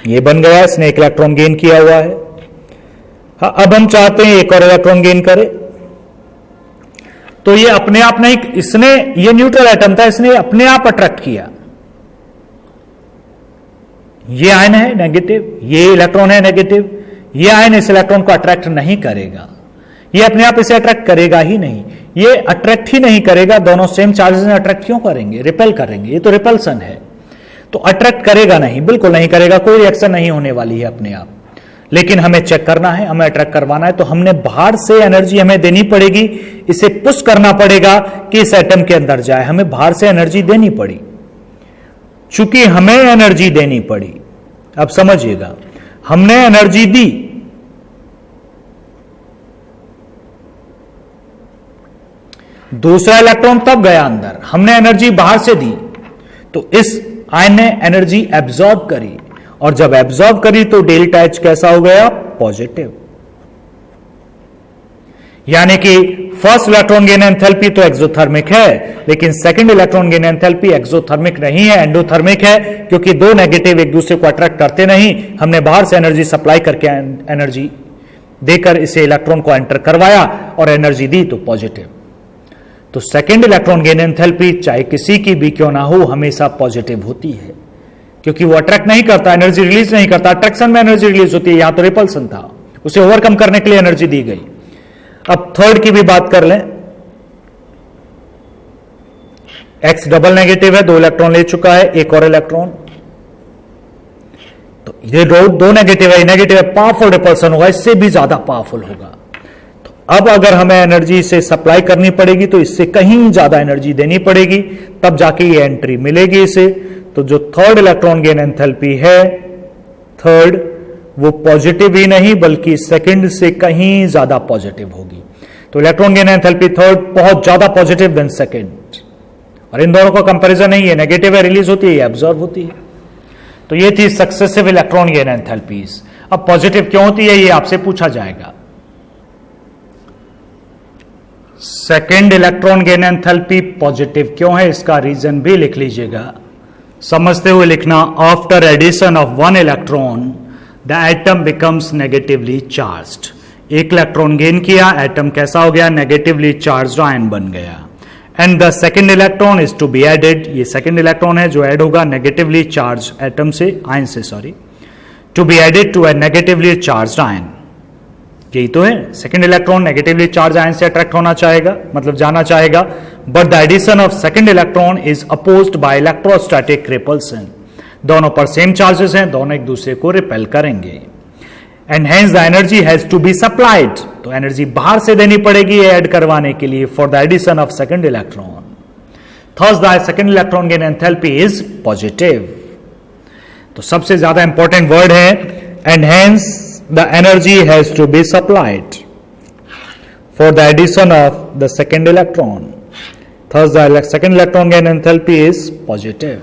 ये बन गया, इसने एक इलेक्ट्रॉन गेन किया हुआ है। हाँ, अब हम चाहते हैं एक और इलेक्ट्रॉन गेन करे, तो ये अपने आप नहीं, इसने, ये न्यूट्रल एटम था, इसने अपने आप अट्रैक्ट किया। ये आयन है नेगेटिव, ये इलेक्ट्रॉन है नेगेटिव, ये आयन इस इलेक्ट्रॉन को अट्रैक्ट नहीं करेगा, ये अपने आप इसे अट्रैक्ट करेगा ही नहीं, ये अट्रैक्ट ही नहीं करेगा। दोनों सेम चार्जेस में अट्रैक्ट क्यों करेंगे? रिपेल करेंगे, ये तो रिपल्सन है। तो अट्रैक्ट करेगा नहीं, बिल्कुल नहीं करेगा, कोई रिएक्शन नहीं होने वाली है अपने आप। लेकिन हमें चेक करना है, हमें अट्रैक्ट करवाना है, तो हमने बाहर से एनर्जी हमें देनी पड़ेगी, इसे पुश करना पड़ेगा कि इस एटम के अंदर जाए। हमें बाहर से एनर्जी देनी पड़ी, चूंकि हमें एनर्जी देनी पड़ी। अब समझिएगा, हमने एनर्जी दी, दूसरा इलेक्ट्रॉन तब गया अंदर, हमने एनर्जी बाहर से दी, तो इस आयन ने एनर्जी एब्जॉर्ब करी, और जब एब्जॉर्ब करी तो डेल्टा एच कैसा हो गया? पॉजिटिव। यानी कि फर्स्ट इलेक्ट्रॉन गेन एंथैल्पी तो एक्सोथर्मिक है, लेकिन second electron gain enthalpy exothermic नहीं है, एंडोथर्मिक है, क्योंकि दो नेगेटिव एक दूसरे को अट्रैक्ट करते नहीं। हमने बाहर से एनर्जी सप्लाई करके एनर्जी देकर इसे इलेक्ट्रॉन को एंटर करवाया और एनर्जी दी, तो पॉजिटिव। तो सेकंड इलेक्ट्रॉन गेन एंथैल्पी चाहे किसी की भी क्यों ना हो, हमेशा पॉजिटिव होती है, क्योंकि वो अट्रैक्ट नहीं करता, एनर्जी रिलीज नहीं करता। अट्रैक्शन में एनर्जी रिलीज होती है, यहां तो रिपल्सन था, उसे ओवरकम करने के लिए एनर्जी दी गई। अब थर्ड की भी बात कर लें। एक्स डबल नेगेटिव है, 2 इलेक्ट्रॉन ले चुका है, एक और इलेक्ट्रॉन, तो ये दो नेगेटिव है, नेगेटिव है, पावरफुल रिपल्सन होगा, इससे भी ज्यादा पावरफुल होगा। तो अब अगर हमें एनर्जी से सप्लाई करनी पड़ेगी तो इससे कहीं ज्यादा एनर्जी देनी पड़ेगी, तब जाके ये एंट्री मिलेगी इसे। तो जो थर्ड इलेक्ट्रॉन गेन एंथैल्पी है, थर्ड, वो पॉजिटिव ही नहीं बल्कि सेकंड से कहीं ज्यादा पॉजिटिव होगी। तो इलेक्ट्रॉन गेन एंथैल्पी थर्ड बहुत ज्यादा पॉजिटिव देन सेकंड, और इन दोनों का कंपैरिजन नहीं है, नेगेटिव है रिलीज होती है, एब्जॉर्ब होती है। तो ये थी सक्सेसिव इलेक्ट्रॉन गेन एंथैल्पीज। अब पॉजिटिव क्यों होती है ये आपसे पूछा जाएगा। Second electron gain enthalpy positive क्यों है, इसका रीजन भी लिख लीजिएगा, समझते हुए लिखना। After addition of one electron the atom becomes negatively charged. एक इलेक्ट्रॉन गेन किया, एटम कैसा हो गया? नेगेटिवली चार्ज्ड आयन बन गया। And the second electron is to be added, ये सेकेंड इलेक्ट्रॉन है जो ऐड होगा नेगेटिवली चार्ज एटम से, आयन से, sorry, to be added to a negatively charged ion. यही तो है, second electron negatively charge ion से अट्रैक्ट होना चाहेगा, मतलब जाना चाहेगा, but the addition of second electron is opposed by electrostatic repulsion. दोनों पर सेम चार्जेस हैं, दोनों एक दूसरे को रिपेल करेंगे। And hence the energy has to be supplied, तो एनर्जी बाहर से देनी पड़ेगी ऐड करवाने के लिए, for the addition of second electron. Thus the second electron gain enthalpy is positive. तो सबसे ज्यादा इंपॉर्टेंट वर्ड है, and hence the energy has to be supplied for the addition of the second electron. Thus the second electron gain enthalpy is positive.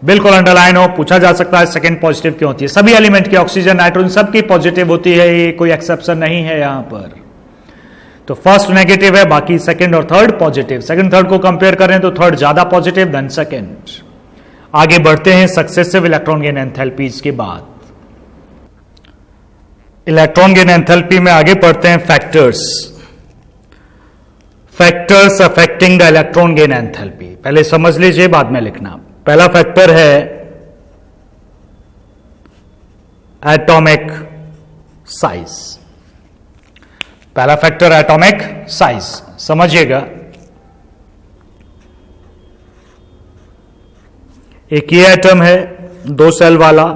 बिल्कुल underline हो, पूछा जा सकता है सेकंड पॉजिटिव क्यों होती है। सभी एलिमेंट की, ऑक्सीजन, नाइट्रोजन, सबकी पॉजिटिव होती है, ये कोई एक्सेप्शन नहीं है यहां पर। तो फर्स्ट नेगेटिव है, बाकी सेकंड और थर्ड पॉजिटिव। सेकंड थर्ड को कंपेयर करें तो थर्ड ज्यादा पॉजिटिव देन सेकंड। आगे बढ़ते हैं सक्सेसिव इलेक्ट्रॉन गेन एंथैल्पीज के बाद। इलेक्ट्रॉन गेन एंथैल्पी में आगे पढ़ते हैं factors. Factors affecting the electron gain enthalpy, पहले समझ लीजिए बाद में लिखना। पहला फैक्टर है एटॉमिक साइज। पहला फैक्टर एटॉमिक साइज, समझिएगा। एक ये एटम है 2 सेल वाला,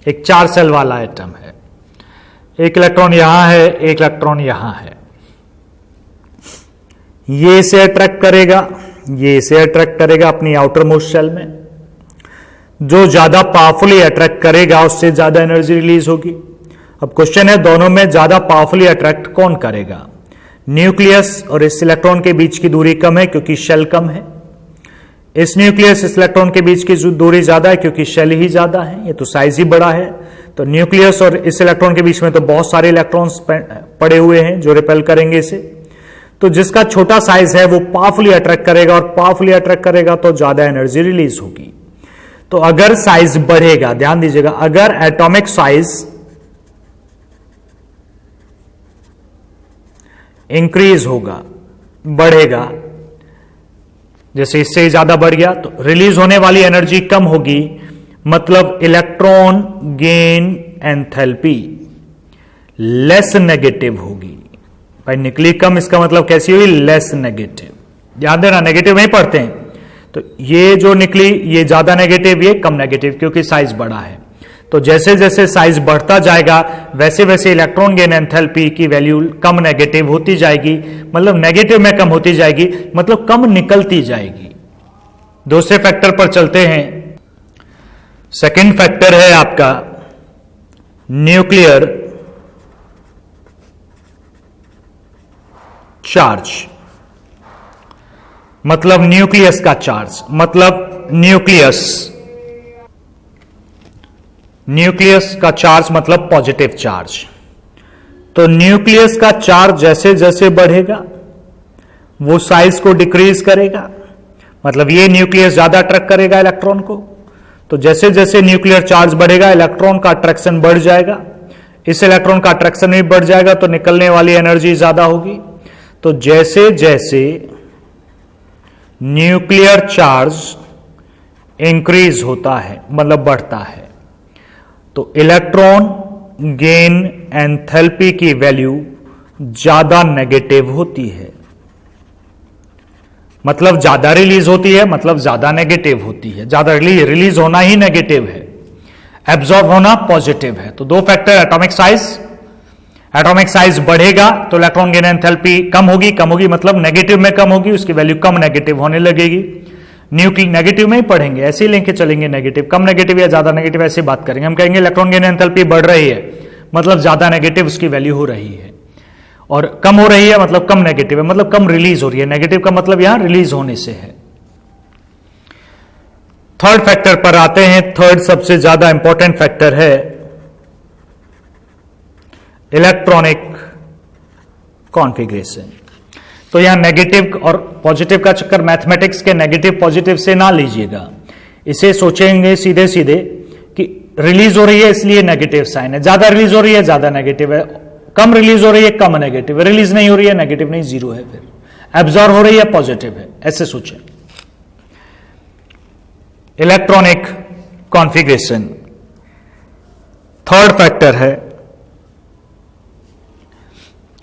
एक 4 सेल वाला एटम है। एक इलेक्ट्रॉन यहां है, एक इलेक्ट्रॉन यहां है। ये इसे अट्रैक्ट करेगा, ये इसे अट्रैक्ट करेगा अपनी आउटर मोस्ट शेल में। जो ज्यादा पावरफुली अट्रैक्ट करेगा उससे ज्यादा एनर्जी रिलीज होगी। अब क्वेश्चन है दोनों में ज्यादा पावरफुली अट्रैक्ट कौन करेगा? न्यूक्लियस और इस इलेक्ट्रॉन के बीच की दूरी कम है क्योंकि शेल कम है। इस न्यूक्लियस इस इलेक्ट्रॉन के बीच की दूरी ज्यादा है क्योंकि शेल ही ज्यादा है, ये तो साइज ही बड़ा है। तो न्यूक्लियस और इस इलेक्ट्रॉन के बीच में तो बहुत सारे इलेक्ट्रॉन्स पड़े हुए हैं जो रिपेल करेंगे इसे। तो जिसका छोटा साइज है वो पावरफुली अट्रैक्ट करेगा, और पावरफुली अट्रैक्ट करेगा तो ज्यादा एनर्जी रिलीज होगी। तो अगर साइज बढ़ेगा, ध्यान दीजिएगा, अगर एटॉमिक साइज इंक्रीज होगा, बढ़ेगा, जैसे इससे ज्यादा बढ़ गया तो रिलीज होने वाली एनर्जी कम होगी, मतलब electron gain enthalpy less negative होगी। भाई निकली कम, इसका मतलब कैसी हुई? Less negative. ध्यान देना, नेगेटिव नहीं पढ़ते हैं। तो ये जो निकली ये ज्यादा नेगेटिव, ये कम नेगेटिव, क्योंकि साइज बड़ा है। तो जैसे जैसे साइज बढ़ता जाएगा वैसे वैसे इलेक्ट्रॉन गेन एंथैल्पी की वैल्यू कम नेगेटिव होती जाएगी, मतलब नेगेटिव में कम होती जाएगी, मतलब कम निकलती जाएगी। दूसरे फैक्टर पर चलते हैं। सेकंड फैक्टर है आपका न्यूक्लियर चार्ज। मतलब न्यूक्लियस का चार्ज, मतलब न्यूक्लियस का चार्ज मतलब पॉजिटिव चार्ज। तो न्यूक्लियस का चार्ज जैसे जैसे बढ़ेगा वो साइज को डिक्रीज करेगा, मतलब ये न्यूक्लियस ज्यादा अट्रैक्ट करेगा इलेक्ट्रॉन को। तो जैसे जैसे न्यूक्लियर चार्ज बढ़ेगा इलेक्ट्रॉन का अट्रैक्शन बढ़ जाएगा, इस इलेक्ट्रॉन का अट्रैक्शन भी बढ़ जाएगा तो निकलने वाली एनर्जी ज्यादा होगी। तो जैसे जैसे न्यूक्लियर चार्ज इंक्रीज होता है मतलब बढ़ता है तो इलेक्ट्रॉन गेन एंथैल्पी की वैल्यू ज्यादा नेगेटिव होती है, मतलब ज्यादा रिलीज होती है, मतलब ज्यादा नेगेटिव होती है। ज्यादा रिलीज होना ही नेगेटिव है, एब्जॉर्ब होना पॉजिटिव है। तो दो फैक्टर, एटॉमिक साइज बढ़ेगा तो इलेक्ट्रॉन गेन एंथैल्पी कम होगी मतलब नेगेटिव में कम होगी, उसकी वैल्यू कम नेगेटिव होने लगेगी। नेगेटिव में ही पढ़ेंगे, ऐसे ही लेके चलेंगे, नेगेटिव कम नेगेटिव या ज्यादा नेगेटिव ऐसे बात करेंगे। हम कहेंगे इलेक्ट्रॉन गेन एंथैल्पी बढ़ रही है मतलब ज्यादा नेगेटिव उसकी वैल्यू हो रही है, और कम हो रही है मतलब कम नेगेटिव है, मतलब कम रिलीज हो रही है। नेगेटिव का मतलब यहां रिलीज होने से है। थर्ड फैक्टर पर आते हैं। थर्ड सबसे ज्यादा इंपॉर्टेंट फैक्टर है इलेक्ट्रॉनिक कॉन्फ़िगरेशन। तो यहां नेगेटिव और पॉजिटिव का चक्कर मैथमेटिक्स के नेगेटिव पॉजिटिव से ना लीजिएगा, इसे सोचेंगे सीधे सीधे कि रिलीज हो रही है इसलिए नेगेटिव साइन है, ज्यादा रिलीज हो रही है ज्यादा नेगेटिव है, कम रिलीज हो रही है कम नेगेटिव है, रिलीज नहीं हो रही है नेगेटिव नहीं, जीरो है, फिर एब्जॉर्ब हो रही है पॉजिटिव है, ऐसे सोचें। इलेक्ट्रॉनिक कॉन्फ़िगरेशन थर्ड फैक्टर है।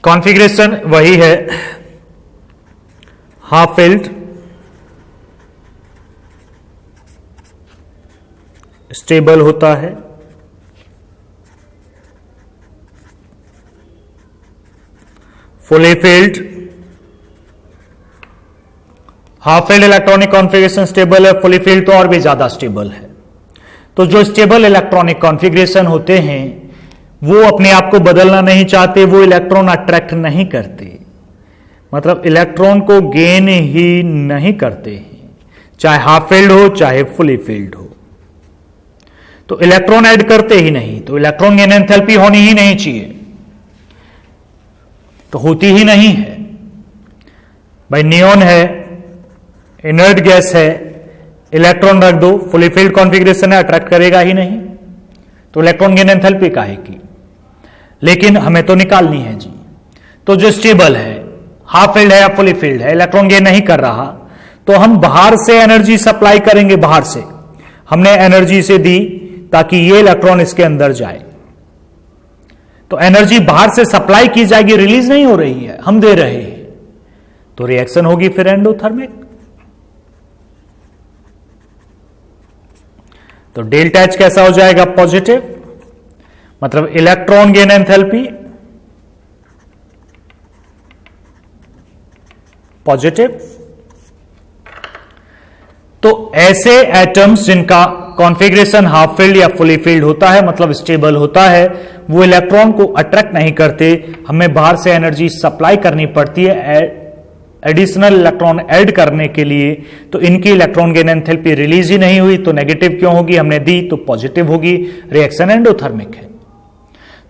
कॉन्फ़िगरेशन वही है हाफ फिल्ड, स्टेबल होता है, fully field. Half filled electronic configuration stable है, फुली फिल्ड तो और भी ज्यादा स्टेबल है। तो जो स्टेबल इलेक्ट्रॉनिक कॉन्फ़िगरेशन होते हैं वो अपने आप को बदलना नहीं चाहते, वो इलेक्ट्रॉन अट्रैक्ट नहीं करते, मतलब इलेक्ट्रॉन को गेन ही नहीं करते हैं, चाहे हाफ फिल्ड हो चाहे फुली फिल्ड हो। तो इलेक्ट्रॉन ऐड करते ही नहीं, तो इलेक्ट्रॉन गेन एंथैल्पी होनी ही नहीं चाहिए, तो होती ही नहीं है। भाई नियॉन है, इनर्ट गैस है, इलेक्ट्रॉन रख दो, फुली फिल्ड कॉन्फ़िगरेशन है, अट्रैक्ट करेगा ही नहीं, तो इलेक्ट्रॉन गेन एंथैल्पी काहे की। लेकिन हमें तो निकालनी है जी। तो जो स्टेबल है, हाफ फील्ड है या फुली फील्ड है, इलेक्ट्रॉन गेन नहीं कर रहा, तो हम बाहर से एनर्जी सप्लाई करेंगे। बाहर से हमने एनर्जी से दी ताकि ये इलेक्ट्रॉन इसके अंदर जाए, तो एनर्जी बाहर से सप्लाई की जाएगी, रिलीज नहीं हो रही है, हम दे रहे हैं, तो रिएक्शन होगी फिर एंडोथर्मिक। तो डेल्टा एच कैसा हो जाएगा, पॉजिटिव, मतलब इलेक्ट्रॉन गेन एंथैल्पी पॉजिटिव। तो ऐसे एटम्स जिनका कॉन्फ़िगरेशन हाफ फील्ड या फुली फील्ड होता है, मतलब स्टेबल होता है, वो इलेक्ट्रॉन को अट्रैक्ट नहीं करते, हमें बाहर से एनर्जी सप्लाई करनी पड़ती है एडिशनल इलेक्ट्रॉन ऐड करने के लिए। तो इनकी इलेक्ट्रॉन गेन एंथैल्पी रिलीज ही नहीं हुई, तो नेगेटिव क्यों होगी, हमने दी तो पॉजिटिव होगी, रिएक्शन एंडोथर्मिक है।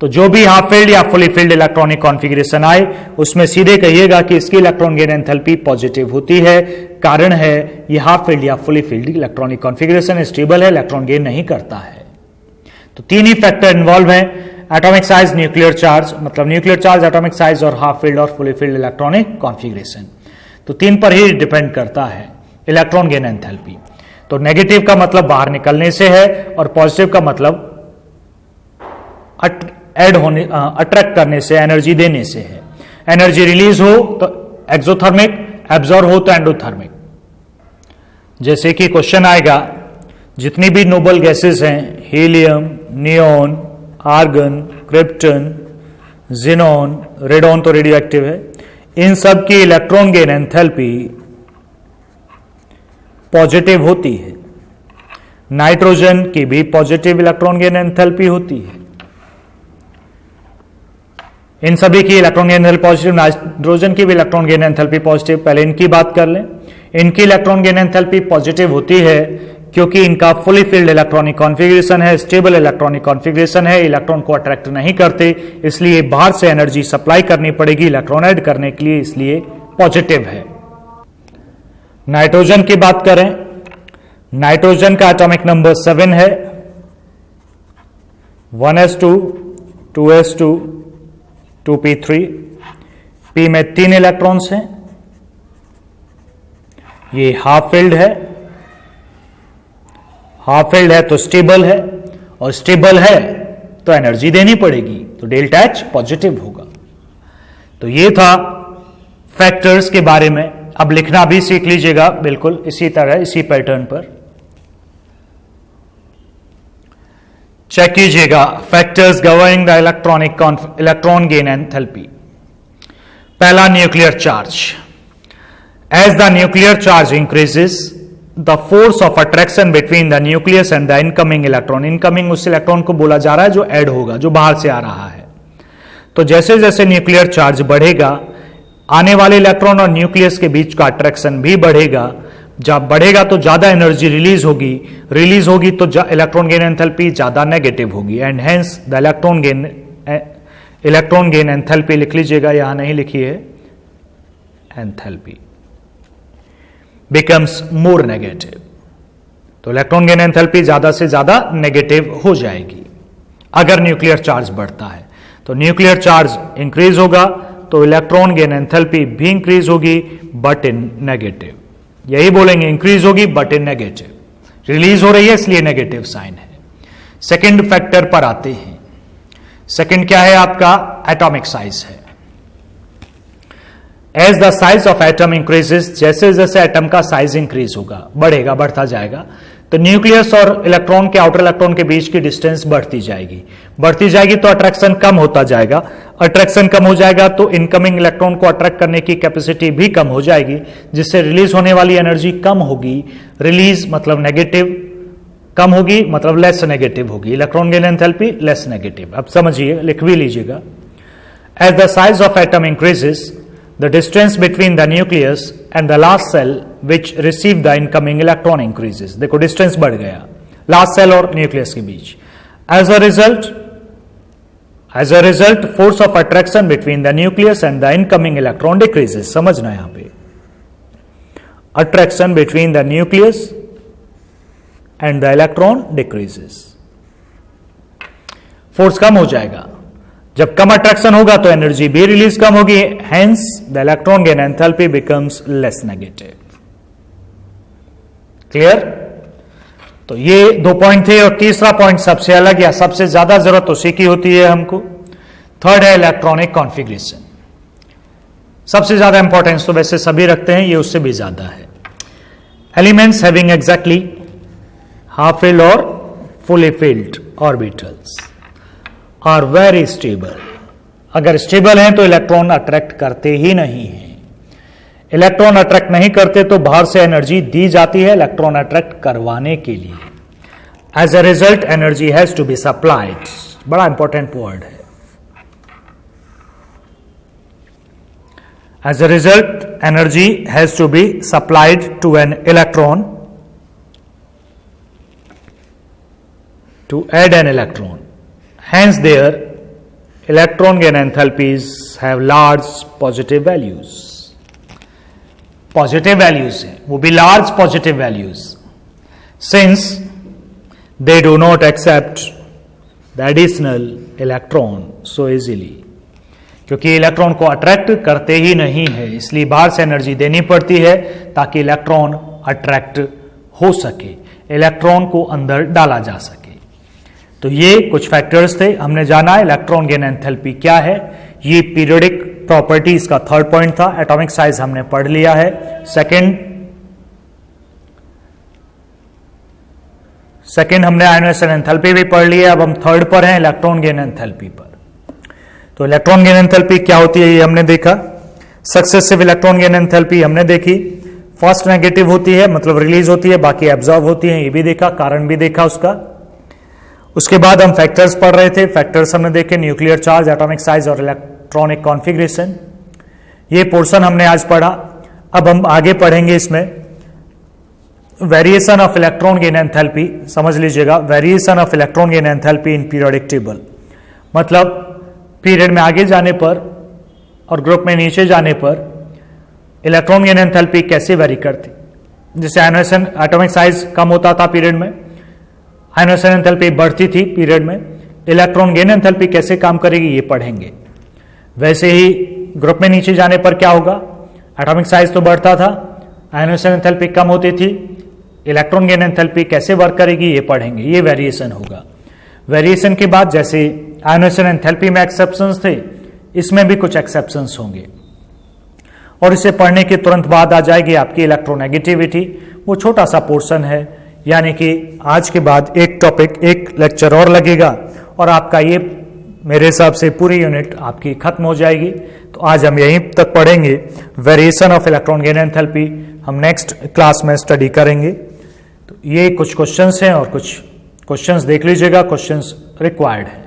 तो जो भी हाफ फील्ड या फुली फील्ड इलेक्ट्रॉनिक कॉन्फ़िगरेशन आए उसमें सीधे कहिएगा कि इसकी इलेक्ट्रॉन गेन एंथैल्पी पॉजिटिव होती है। कारण है ये हाफ फील्ड या fully field electronic configuration stable है, इलेक्ट्रॉन गेन नहीं करता है। तो तीन ही फैक्टर इन्वॉल्व हैं, एटॉमिक साइज, न्यूक्लियर चार्ज, मतलब न्यूक्लियर चार्ज, एटॉमिक साइज और हाफ फील्ड और फुली फील्ड इलेक्ट्रॉनिक कॉन्फ़िगरेशन। तो तीन पर ही डिपेंड करता है इलेक्ट्रॉन गेन एंथैल्पी। तो नेगेटिव का मतलब बाहर निकलने से है और पॉजिटिव का मतलब ऐड होने, अट्रैक्ट करने से, एनर्जी देने से है। एनर्जी रिलीज हो तो एक्सोथर्मिक, एब्जॉर्ब हो तो एंडोथर्मिक। जैसे कि क्वेश्चन आएगा, जितनी भी नोबल गैसेस हैं, helium, neon, argon, krypton, xenon, radon तो रेडियो एक्टिव है, इन सब की इलेक्ट्रॉन गेन एंथैल्पी पॉजिटिव होती है। नाइट्रोजन की भी पॉजिटिव इलेक्ट्रॉन गेन एंथैल्पी होती है। इन सभी की electron gain enthalpy positive, nitrogen की भी इलेक्ट्रॉन गेन एंथैल्पी पॉजिटिव। पहले इनकी बात कर लें, इनकी इलेक्ट्रॉन गेन एंथैल्पी पॉजिटिव होती है क्योंकि इनका फुली फिल्ड इलेक्ट्रॉनिक कॉन्फ़िगरेशन है, स्टेबल इलेक्ट्रॉनिक कॉन्फ़िगरेशन है, इलेक्ट्रॉन को अट्रैक्ट नहीं करते, इसलिए बाहर से एनर्जी सप्लाई करनी पड़ेगी इलेक्ट्रॉन ऐड करने के लिए, इसलिए पॉजिटिव है। नाइट्रोजन की बात करें, नाइट्रोजन का एटॉमिक नंबर 7 है, 1s2 2s2 2p3, p में 3 इलेक्ट्रॉन्स हैं, ये हाफ फिल्ड है, हाफ फिल्ड है तो स्टेबल है, और स्टेबल है तो एनर्जी देनी पड़ेगी, तो डेल्टा एच पॉजिटिव होगा। तो ये था फैक्टर्स के बारे में। अब लिखना भी सीख लीजिएगा बिल्कुल इसी तरह, इसी पैटर्न पर चेक कीजिएगा। Factors governing the electron gain enthalpy. पहला, nuclear charge. As the nuclear charge increases the force of attraction between the nucleus and the incoming electron. Incoming उस इलेक्ट्रॉन को बोला जा रहा है जो ऐड होगा, जो बाहर से आ रहा है। तो जैसे जैसे न्यूक्लियर चार्ज बढ़ेगा, आने वाले इलेक्ट्रॉन और न्यूक्लियस के बीच का अट्रैक्शन भी बढ़ेगा। जब बढ़ेगा तो ज्यादा एनर्जी रिलीज होगी तो इलेक्ट्रॉन गेन एंथैल्पी ज्यादा नेगेटिव होगी, and hence the electron gain enthalpy लिख लीजिएगा, यहां नहीं लिखी है, एंथैल्पी बिकम्स मोर नेगेटिव। तो इलेक्ट्रॉन गेन एंथैल्पी ज्यादा से ज्यादा नेगेटिव हो जाएगी अगर न्यूक्लियर चार्ज बढ़ता है। तो न्यूक्लियर चार्ज इंक्रीज होगा तो इलेक्ट्रॉन गेन एंथैल्पी भी इंक्रीज होगी, बट इन नेगेटिव। यही बोलेंगे, इंक्रीज होगी बट इन नेगेटिव, रिलीज हो रही है इसलिए नेगेटिव साइन है। सेकंड फैक्टर पर आते हैं। सेकंड क्या है आपका? एटॉमिक साइज है। As the size of atom increases, जैसे जैसे एटम का साइज इंक्रीज होगा, बढ़ेगा, बढ़ता जाएगा, तो न्यूक्लियस और इलेक्ट्रॉन के आउटर इलेक्ट्रॉन के बीच की डिस्टेंस बढ़ती जाएगी तो अट्रैक्शन कम होता जाएगा। अट्रैक्शन कम हो जाएगा तो इनकमिंग इलेक्ट्रॉन को अट्रैक्ट करने की कैपेसिटी भी कम हो जाएगी, जिससे रिलीज होने वाली एनर्जी कम होगी। रिलीज मतलब नेगेटिव, कम होगी मतलब लेस नेगेटिव होगी। Electron gain enthalpy less negative. अब समझिए, लिख भी लीजिएगा। As the size of atom increases, the distance between the nucleus and the last cell which received the incoming electron increases। देखो डिस्टेंस बढ़ गया लास्ट सेल और न्यूक्लियस के बीच। as a result force of attraction between the nucleus and the incoming electron decreases। समझना यहां पे, attraction between the nucleus and the electron decreases, force कम हो जाएगा। जब कम अट्रैक्शन होगा तो एनर्जी भी रिलीज कम होगी, hence the electron gain enthalpy becomes less negative. Clear? तो ये 2 पॉइंट थे, और तीसरा पॉइंट सबसे अलग या सबसे ज्यादा जरूरत उसी की होती है हमको। थर्ड है इलेक्ट्रॉनिक कॉन्फ़िगरेशन। सबसे ज्यादा इंपॉर्टेंस तो वैसे सभी रखते हैं, ये उससे भी ज्यादा है। Elements having exactly half filled और fully filled orbitals are very stable. अगर स्टेबल हैं तो इलेक्ट्रॉन अट्रैक्ट करते ही नहीं हैं। इलेक्ट्रॉन अट्रैक्ट नहीं करते तो बाहर से एनर्जी दी जाती है इलेक्ट्रॉन अट्रैक्ट करवाने के लिए। As a result energy has to be supplied. बड़ा इंपॉर्टेंट वर्ड है। As a result energy has to be supplied to an electron to add an electron. Hence their electron gain enthalpies have large positive values। Positive values हैं, वो भी large positive values, since they do not accept the additional electron so easily. क्योंकि electron को attract करते ही नहीं है, इसलिए बाहर से एनर्जी देनी पड़ती है ताकि इलेक्ट्रॉन अट्रैक्ट हो सके, इलेक्ट्रॉन को अंदर डाला जा सके। तो ये कुछ फैक्टर्स थे। हमने जाना इलेक्ट्रॉन गेन एंथैल्पी क्या है, ये पीरियोडिक प्रॉपर्टीज का थर्ड पॉइंट था। एटॉमिक साइज हमने पढ़ लिया है। सेकंड हमने आयोनाइजेशन एंथैल्पी भी पढ़ लिया। अब हम थर्ड पर हैं, इलेक्ट्रॉन गेन एंथैल्पी पर। तो इलेक्ट्रॉन गेन एंथैल्पी क्या होती है ये हमने देखा। सक्सेसिव इलेक्ट्रॉन गेन एंथैल्पी हमने देखी। फर्स्ट नेगेटिव होती है, मतलब रिलीज होती है, बाकी एब्जॉर्ब होती है, ये भी देखा, कारण भी देखा उसका। उसके बाद हम फैक्टर्स पढ़ रहे थे। फैक्टर्स हमने देखे, न्यूक्लियर चार्ज, एटॉमिक साइज और इलेक्ट्रॉनिक कॉन्फ़िगरेशन। ये पोर्शन हमने आज पढ़ा। अब हम आगे पढ़ेंगे इसमें variation of electron gain enthalpy, समझ लीजिएगा, variation of electron gain enthalpy in periodic table, मतलब पीरियड में आगे जाने पर और ग्रुप में नीचे जाने पर इलेक्ट्रॉन गेन एंथैल्पी कैसे वेरी करती। जैसे आयनाइजेशन एटॉमिक साइज कम होता था पीरियड में, आयनाइजेशन एंथैल्पी बढ़ती थी पीरियड में, इलेक्ट्रॉन गेन एंथैल्पी कैसे काम करेगी ये पढ़ेंगे। वैसे ही ग्रुप में नीचे जाने पर क्या होगा, एटॉमिक साइज तो बढ़ता था, आयनाइजेशन एंथैल्पी कम होती थी, इलेक्ट्रॉन गेन एंथैल्पी कैसे वर्क करेगी ये पढ़ेंगे। ये वेरिएशन होगा। वेरिएशन के बाद जैसे आयनाइजेशन एंथैल्पी में एक्सेप्शंस थे, इसमें भी कुछ एक्सेप्शंस होंगे। और इसे पढ़ने के तुरंत बाद आ जाएगी आपकी इलेक्ट्रोनेगेटिविटी, वो छोटा सा पोर्शन है, यानी कि आज के बाद एक टॉपिक, एक लेक्चर और लगेगा और आपका ये मेरे हिसाब से पूरी यूनिट आपकी खत्म हो जाएगी। तो आज हम यहीं तक पढ़ेंगे। Variation of electron gain enthalpy हम नेक्स्ट क्लास में स्टडी करेंगे। तो ये कुछ क्वेश्चंस हैं और कुछ क्वेश्चंस देख लीजिएगा, क्वेश्चंस रिक्वायर्ड है।